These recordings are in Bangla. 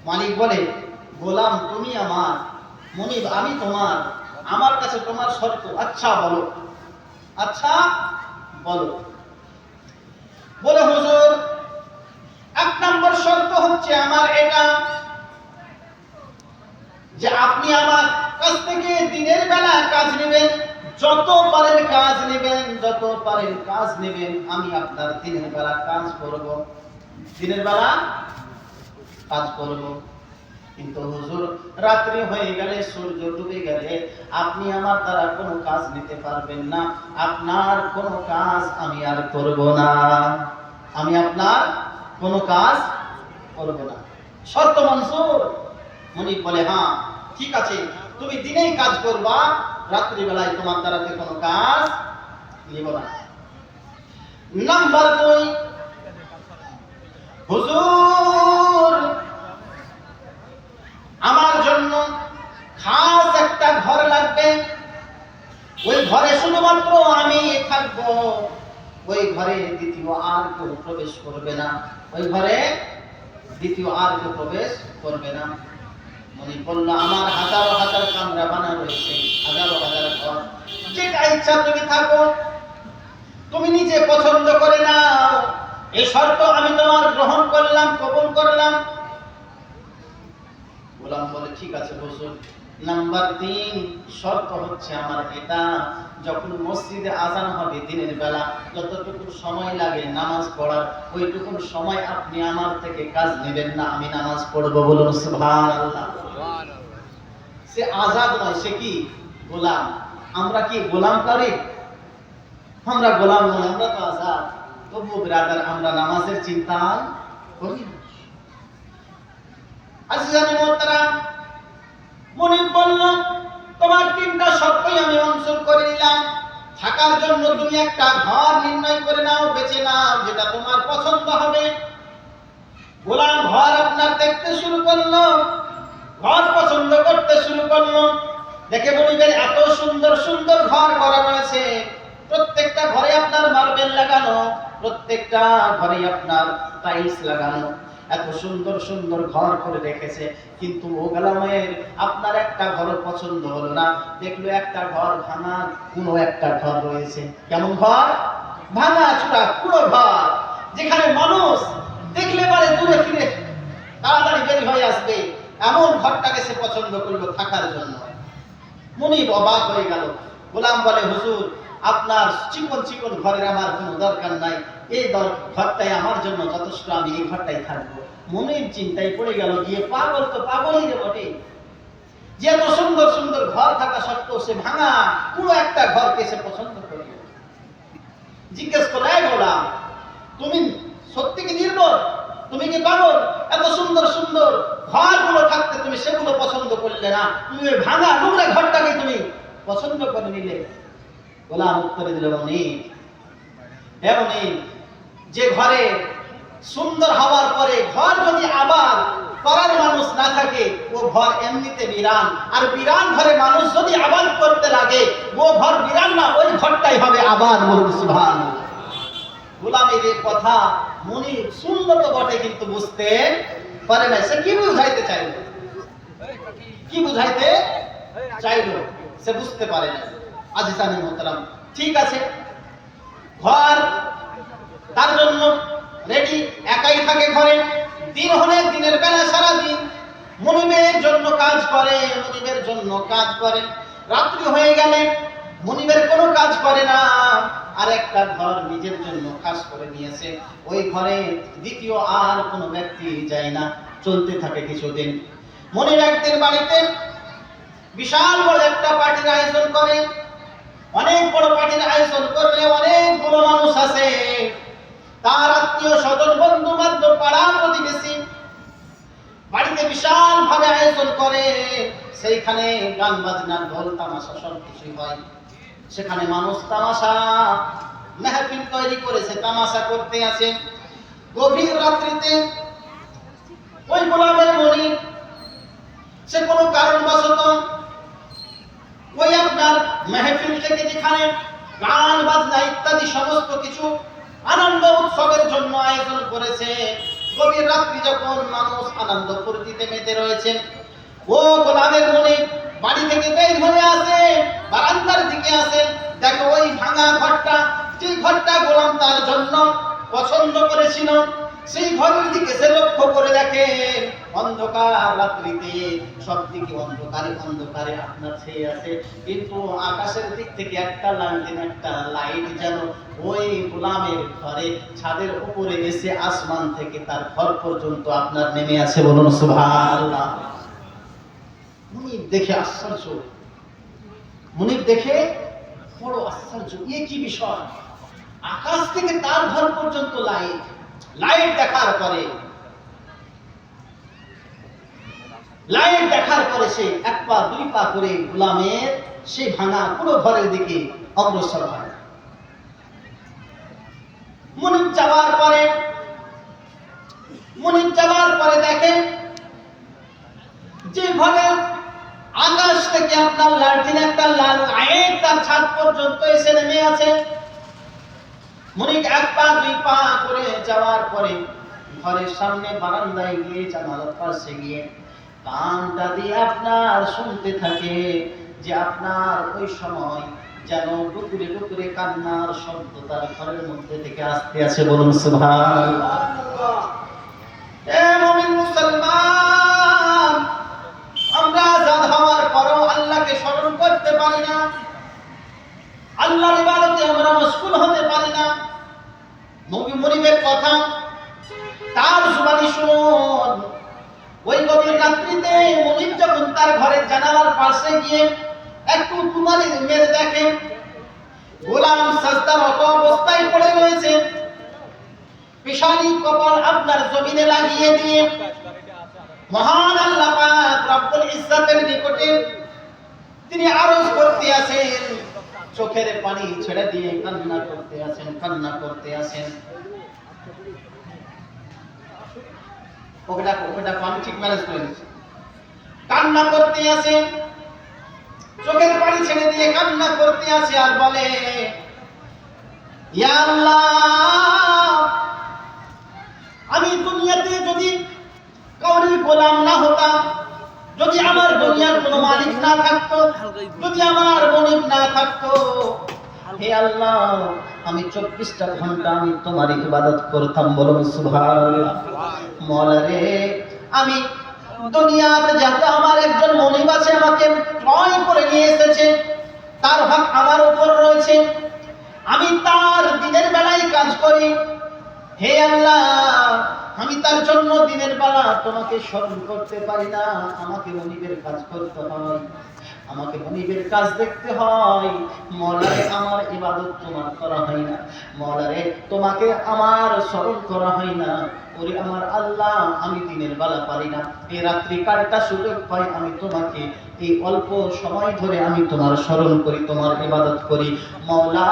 মালিক বলে, গোলাম তুমি আমার, মুনিব আমি তোমার, আমার কাছে তোমার শর্ত আচ্ছা বলো, আচ্ছা বলো। বলে, হুজুর, এক নম্বর শর্ত হচ্ছে আমার এটা যে আপনি আমার কাছ থেকে দিনের বেলা কাজ নেবেন, যত পারেন কাজ নেবেন, যত পারেন কাজ নেবেন, আমি আপনার দিনের বেলা কাজ করব, দিনের বেলা কাজ করব। কিন্তু হুজুর, রাত্রি হয়ে গেলে, সূর্য ডুবে গেলে আপনি আমার দ্বারা কোনো কাজ নিতে পারবেন না, আপনার কোনো কাজ আমি আর করব না, আমি আপনার কোনো কাজ করব না। শর্ত মনজুর? মুনিব বলে, হ্যাঁ ঠিক আছে, তুমি দিনেই কাজ করবা, রাত্রি বেলায় তোমার দ্বারাতে কোনো কাজ নিব না। নাম্বার 2, হুজুর, আমার জন্য খাস একটা ঘর লাগবে, ওই ঘরে শুধুমাত্র আমি থাকবো, ওই ঘরে দ্বিতীয় আর কেউ প্রবেশ করবে না, ওই ঘরে দ্বিতীয় আর কেউ প্রবেশ করবে না। উনি বলল, আমার হাজারো হাজার কামরা বানানো রয়েছে, হাজারো হাজার ঘর, যেটা ইচ্ছা তুমি থাকো, তুমি নিজে পছন্দ করে নাও, এই শর্ত আমি তোমার গ্রহণ করলাম, কবুল করলাম। গোলাম বলে, ঠিক আছে হুজুর। নাম্বার 3 শর্ত হচ্ছে আমার এটা, যখন মসজিদে আজান হবে দিনের বেলা, যতটুকু সময় লাগে নামাজ পড়ার, ওইটুকু সময় আপনি আমার থেকে কাজ নেবেন না, আমি নামাজ পড়বো। বলুন সুবহানাল্লাহ। সে আজাদ নয়, সে কি? গোলাম। আমরা কি গোলাম করি? আমরা গোলাম নই, আমরা তো আজাদ। তবু ব্রাদার, আমরা নামাজের চিন্তা করি না। আজিজানি মোহতারাম, মুনিব বলল, তোমার 3টা শর্তই আমি মঞ্জুর করে নিলাম। থাকার জন্য তুমি একটা ঘর নির্ণয় করে নাও, বেছে নাও, যেটা তোমার পছন্দ হবে। গোলাম ঘর আপনার দেখতে শুরু করলো, ঘর পছন্দ করতে শুরু করলো। দেখে মুনিবের এত সুন্দর সুন্দর ঘর করা রয়েছে, প্রত্যেকটা ঘরে আপনার মার্বেল লাগানো, প্রত্যেকটা ঘরে আপনার টাইলস লাগানো, এত সুন্দর সুন্দর ঘর করে রেখেছে। কিন্তু ও গোলামের আপনার একটা ঘর পছন্দ হলো না, দেখলো একটা ঘর ভাঙা, কোনো একটা ঘর রয়েছে। কেমন ঘর? ভাঙা চূড়া পুরো ঘর, যেখানে মানুষ দেখলে পারে দূরে ফিরে তাড়াতাড়ি বের হয়ে আসবে, এমন ঘরটাকে সে পছন্দ করলো থাকার জন্য। মুনিব অবাক হয়ে গেল। গোলাম বলে, হুজুর, আপনার চিকন চিকন ঘরের আমার কোনো দরকার নাই, এই ঘরটাই আমার জন্য যথেষ্ট, আমি এই ঘরটাই থাকবো। মুনিব চিন্তায় পড়ে গেল, গিয়ে পাগল তো পাগলই রে বটে, যে এত সুন্দর সুন্দর ঘর থাকা সত্ত্বেও সে ভাঙা পুরো একটা ঘরকে সে পছন্দ করল। জিজ্ঞেস করলো, এই গোলাম, তুমি সত্যি কি নির্বোধ? তুমি কি পাগল? এত সুন্দর সুন্দর ঘরগুলো থাকতে তুমি সেগুলো পছন্দ করলে না, তুমি ওই ভাঙা নোংরা ঘরটাকে তুমি পছন্দ করে নিলে। গোলাম উত্তরে দিল, এমনই যে ঘরে সুন্দর হওয়ার পরে ঘর যদি আবার করার মানুষ না থাকে, ও ঘর এমনিতে বিরান, আর বিরান ঘরে মানুষ যদি আবার করতে লাগে, ও ঘর বিরান না, ওই ঘরটাই হবে আবার। সুবহানাল্লাহ। গোলামের এই কথা মুনিব শুনলো তো বটে, কিন্তু বুঝতে পারে না সে কি বুঝাইতে চাইল, কি বুঝাইতে চাইল সে বুঝতে পারে না। আজিজানি মোহতারাম, ঠিক আছে, ঘর তার জন্য রেডি, একাই থাকে ঘরে। দিন হলে দিনের বেলা সারা দিন মুনিবের জন্য কাজ করে, মুনিবের জন্য কাজ করে। রাত্রি হয়ে গেলে মুনিবের কোনো কাজ করে না, আর একটা ঘর নিজের জন্য খাস করে নিয়েছে, ওই ঘরে দ্বিতীয় আর কোনো ব্যক্তি যায় না। চলতে থাকে কিছুদিন। মুনিব একদিন বাড়িতে বিশাল বড় একটা পার্টির আয়োজন করে। অনেক বড় পার্টির আয়োজন করলে অনেকগুলো মানুষ আছে, তার আত্মীয় স্বজন, বন্ধু বান্ধব, পাড়া প্রতিবেশী, বাড়িতে বিশাল ভাবে আয়োজন করে। সেইখানে গান বাজনা, ঢোল তামাশা সব কিছুই হয়। সেখানে মানুষ তামাশা মেহফিল তৈরি করেছে, তামাশা করতে আছে। গভীর রাত্রিতে ওই গোলামের মুনিব সে কোনো কারণবশত ওই আপনার মেহফিল থেকে, যেখানে গান বাজনা ইত্যাদি সমস্ত কিছু আনন্দ উৎসবের জন্য আয়োজন করেছে, গভীর রাত্রি যখন মানুষ আনন্দ ফুর্তিতে মেতে রয়েছে, ও গোলামের মনিব বাড়ি থেকে বের হয়ে আসে, বারান্দার দিকে আসে, দেখো ওই ভাঙা ঘরটা, যে ঘরটা গোলাম তার জন্য পছন্দ করেছিল, সেই ঘরের দিকে সে লক্ষ্য করে দেখে অন্ধকার রাত্রিতে সবদিকে অন্ধকারে অন্ধকারে আপনার ছেয়ে আছে, কিন্তু আকাশের দিক থেকে একটা লালটেন, একটা লাইট যেন ওই গোলামের ঘরে ছাদের উপরে এসে আসমান থেকে তার ঘর পর্যন্ত আপনার নেমে আছে। বলুন সুবহানাল্লাহ। মুনিব দেখে আশ্চর্য, মুনিব দেখে বড় আশ্চর্য, এ কি বিষয়, আকাশ থেকে তার ঘর পর্যন্ত লাইট। লাইট দেখার পরে সে এক পা দুই পা করে গোলামের সেই ভাঙা পুরো ঘরের দিকে অগ্রসর হয়। মুনিব যাওয়ার পরে দেখেন যে ঘরের আকাশ থেকে আপনার লালটিন একটা লাল লাইট তার ছাদ পর্যন্ত এসে নেমে আছে। মুনিব এক পা দুই পা করে যাওয়ার পরে ঘরের সামনে বারান্দায় গিয়ে জানালার পাশে গিয়ে কানটা দিয়ে আপনার শুনতে থাকে যে আপনার ওই সময় যেন টুকুরে টুকুরে কান্নার শব্দ তার ঘরের মধ্যে থেকে আসতে আছে। বলুন সুবহানাল্লাহ। এ মুমিন মুসলমান, আমরা আজাদ হওয়ার পরও আল্লাহকে স্মরণ করতে পারি না, আল্লাহর ইবাদতে আমরা মশগুল হতে পারি না। নবী মুনিবের কথা তার জবানি শুনুন। ওই গভীর রাত্রিতে মুনিব যখন তার ঘরের জানালার পাশে গিয়ে একটু কুমারী মেরে দেখে গোলাম সাজদারত অবস্থায় পড়ে রয়েছে, পেশানি কপাল আপনার জমিনে লাগিয়ে দিয়ে মহান আল্লাহ পাক রব্বুল ইজ্জতের নিকটে তিনি আরজ করতে আছেন, চোখের পানি ছেড়ে দিয়ে কান্না করতে আছেন। ওটা আমি ঠিক ম্যানেজ করে নিচ্ছি। কান্না করতে আছে, চোখের পানি ছেড়ে দিয়ে কান্না করতে আছে আর বলে, ইয়া আল্লাহ, আমি দুনিয়াতে যদি কাউরির গোলাম না হতাম, যদি আমার দুনিয়ার কোনো মালিক না থাকতো, যদি আমার মনিব না থাকতো, হে আল্লাহ, আমি 24টা ঘন্টা আমি তোমার ইবাদত করতাম। বলুন সুবহানাল্লাহ। মওলা রে, আমি দুনিয়াতে যাতে আমার একজন মনিব আছে, আমাকে ক্রয় করে নিয়ে এসেছে, তার হক আমার উপর রয়েছে, আমি তার দিনের বেলায় কাজ করি। হে আল্লাহ, আমি তার জন্য দিনের বেলা তোমাকে স্মরণ করতে পারি না, আমাকে মনিবের কাজ করতে হয়, আমাকে মনিবের কাজ দেখতে হয়। মওলা রে, আমার ইবাদত তোমার করা হয় না, মওলা রে, তোমাকে আমার স্মরণ করা হয় না। ওরে আমার আল্লাহ, আমি দিনের বেলা পারি না, এই রাত্রি কালটা সুযোগ পাই, আমি তোমাকে এই অল্প সময় ধরে আমি তোমার স্মরণ করি, তোমার ইবাদত করি। মওলা,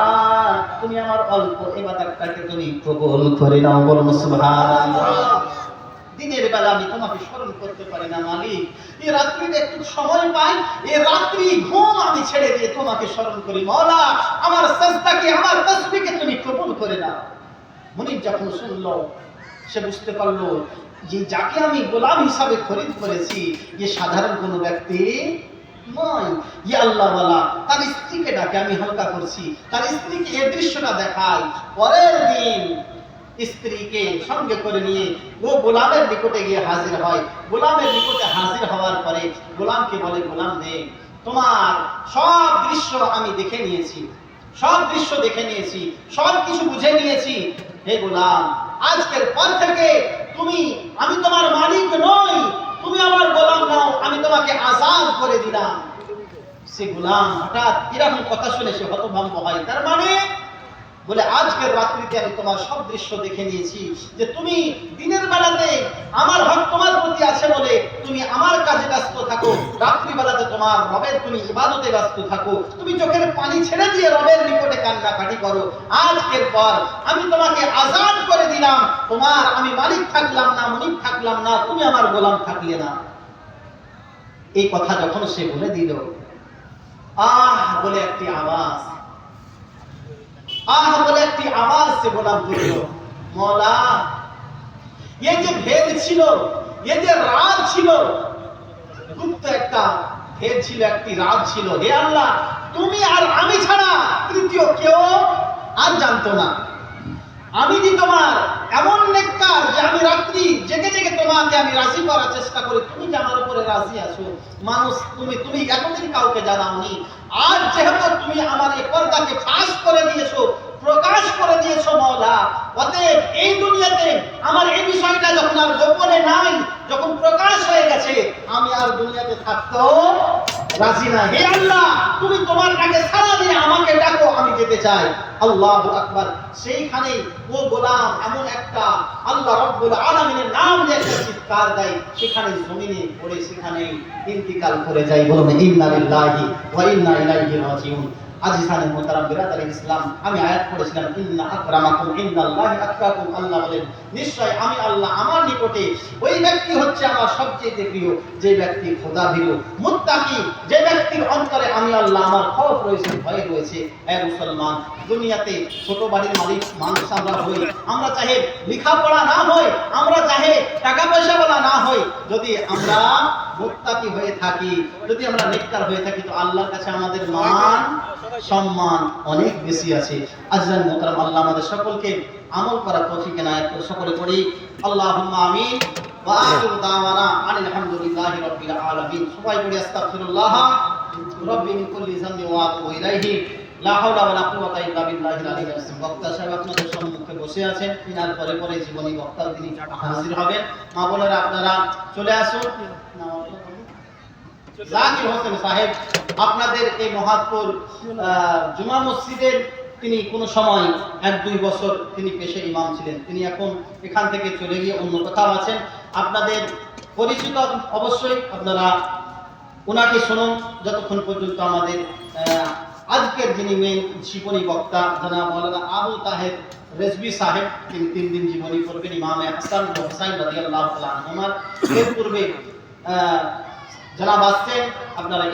তুমি আমার অল্প ইবাদতটাকে তুমি কবুল করে নাও। বলুন সুবহানাল্লাহ। দিনের বেলা আমি তোমাকে স্মরণ করতে পারি না মালিক, এই রাত্রিতে একটু সময় পাই, এই রাত্রি ঘুম আমি ছেড়ে দিয়ে তোমাকে স্মরণ করি। মওলা, আমার সাজদাকে, আমার তাসবিহকে তুমি কবুল করে নাও। মুনিব যখন শুনলো, সে বুঝতে পারলো যে যাকে আমি গোলাম হিসাবে খরিদ করেছি এ সাধারণ কোনো ব্যক্তি নয়। ইয়া আল্লাহওয়ালা তার স্ত্রীকে ডাকে, আমি হালকা করছি, তার স্ত্রীকে এই দৃশ্যটা দেখায়। পরের দিন স্ত্রীকে সঙ্গে করে নিয়ে ও গোলামের নিকটে গিয়ে হাজির হয়। গোলামের নিকটে হাজির হওয়ার পরে গোলামকে বলে, গোলাম রে, তোমার সব দৃশ্য আমি দেখে নিয়েছি, সব দৃশ্য দেখে নিয়েছি, সব কিছু বুঝে নিয়েছি। হে গোলাম, আজকের পর থেকে আমি তোমার মালিক নই, তুমি আমার গোলাম নাও, আমি তোমাকে আজাদ করে দিলাম। সে গোলাম হঠাৎ এরকম কথা শুনে সে হতভম্ব হয়। তার মানে বলে, আজকের রাত্রিতে আমি তোমার সব দৃশ্য দেখে নিয়েছি, যে তুমি দিনের বেলাতে আমার হক তোমার প্রতি আছে বলে তুমি আমার কাজে ব্যস্ত থাকো, রাত্রি বেলাতে তোমার রবের তুমি ইবাদতে ব্যস্ত থাকো, তুমি চোখের পানি ছেড়ে দিয়ে রবের নিকটে কান্নাকাটি করো। আজকের পর আমি তোমাকে আজাদ করে দিলাম, তোমার আমি মালিক থাকলাম না, মনিব থাকলাম না, তুমি আমার গোলাম থাকলে না। এই কথা যখন সে বলে দিল, আহ বলে একটি আওয়াজ, আহ বলে একটি আওয়াজ সে গোলাম করল, মওলা, এই যে ভেদ ছিল, এই যে রাজ ছিল, গুপ্ত একটা ভেদ ছিল, একটি রাজ ছিল। হে আল্লাহ, তুমি আর আমি ছাড়া তৃতীয় কেউ আর জানতো না। আমি যে তোমার এমন নেককার যে আমি রাত্রি জেগে জেগে তোমাকে আমি রাজি করার চেষ্টা করি, তুমি যে আমার উপরে রাজি আছো। মানুষ তুমি এতদিন কাউকে জানাওনি, আজ যেহেতু তুমি আমার এই পর্দাকে ফাঁস করে দিয়েছো, প্রকাশ করে দিয়েছো মাওলা, অতএব এই দুনিয়াতে আমার এই বিষয়টা যখন আর গোপনে নাই, যখন প্রকাশ হয়ে গেছে, আমি আর দুনিয়াতে থাকতেও রাজি না। হে আল্লাহ, তুমি তোমার ডাকে সাড়া দিয়ে আমাকে ডাকো, আমি যেতে চাই। আল্লাহু আকবার। সেইখানে ও গোলাম এমন একটা আল্লাহ রাব্বুল আলামিনের নাম নিয়ে একটা চিৎকার দেয়, সেখানে জমিনে পড়ে সেখানে ইন্তিকাল করে যায়। বলুন ইন্না লিল্লাহি ওয়া ইন্না ইলাইহি রাজিউন। আজিজানে মুহতারাম বিরাদারিল ইসলাম, আমি আয়াত পড়েছিলাম, ইন্না আকরামাকুম ইনদাল্লাহি আতকাকুম। আল্লাহ বলেন, নিশ্চয় আমি আল্লাহ আমার নিকটে ওই ব্যক্তি হচ্ছে আমার সবচেয়ে প্রিয়, যে ব্যক্তি খোদাভীরু, মুত্তাকি, যে ব্যক্তির অন্তরে আমি আল্লাহ আমার খৌফ রয়েছে, ভয় রয়েছে। হে মুসলমান, দুনিয়াতে ছোট বাড়ির মালিক মানুষ আমরা হই, আমরা চাহে লেখাপড়া না হই, আমরা চাহে টাকা পয়সাওয়ালা না হই, যদি আমরা মুত্তাকি হয়ে থাকি, যদি আমরা নেককার হয়ে থাকি, তো আল্লাহর কাছে আমাদের মান সম্মান অনেক বেশি আছে। আজরান মুহতারাম, আল্লাহ আমাদের সকলকে আমল করার তৌফিক এনায়েত করে। সকলে পড়ি আল্লাহুম্মা আমিন ওয়া আখিরু দাওয়ানা আনিল হামদুলিল্লাহি রাব্বিল আলামিন। সবাই পড়ি আস্তাগফিরুল্লাহ রাব্বি মিন কুল্লি যামবি ওয়া আতুবু ইলাইহি লা হাওলা ওয়া লা কুওয়াতা ইল্লা বিল্লাহিল আলিয়্যিল আযীম। বক্তা সাহেব আপনাদের সম্মুখে বসে আছেন, তিনার পরে পরে জীবনী বক্তা তিনি হাজির হবেন। মা বোনেরা আপনারা চলে আসুন। জাকির হোসেন সাহেব আপনাদের এই মহাদপুর জুমা মসজিদের তিনি কোন সময় 1-2 বছর তিনি পেশে ইমাম ছিলেন, তিনি এখন এখান থেকে চলে গিয়ে অন্য কোথাও আছেন। আপনাদের পরিচিত অবশ্যই, আপনারা ওনাকে শুনুন যতক্ষণ পর্যন্ত আমাদের আজকের যিনি মেন জীবনী বক্তা জনাব মাওলানা আবু তাহের রেজভী সাহেব, তিনি 3 দিন জীবনী করবেন। ইমামে হাসান ও হুসাইন রাদিয়াল্লাহু তাআলা আনহুমার এর পূর্বে জনাব আসছেন, আপনারা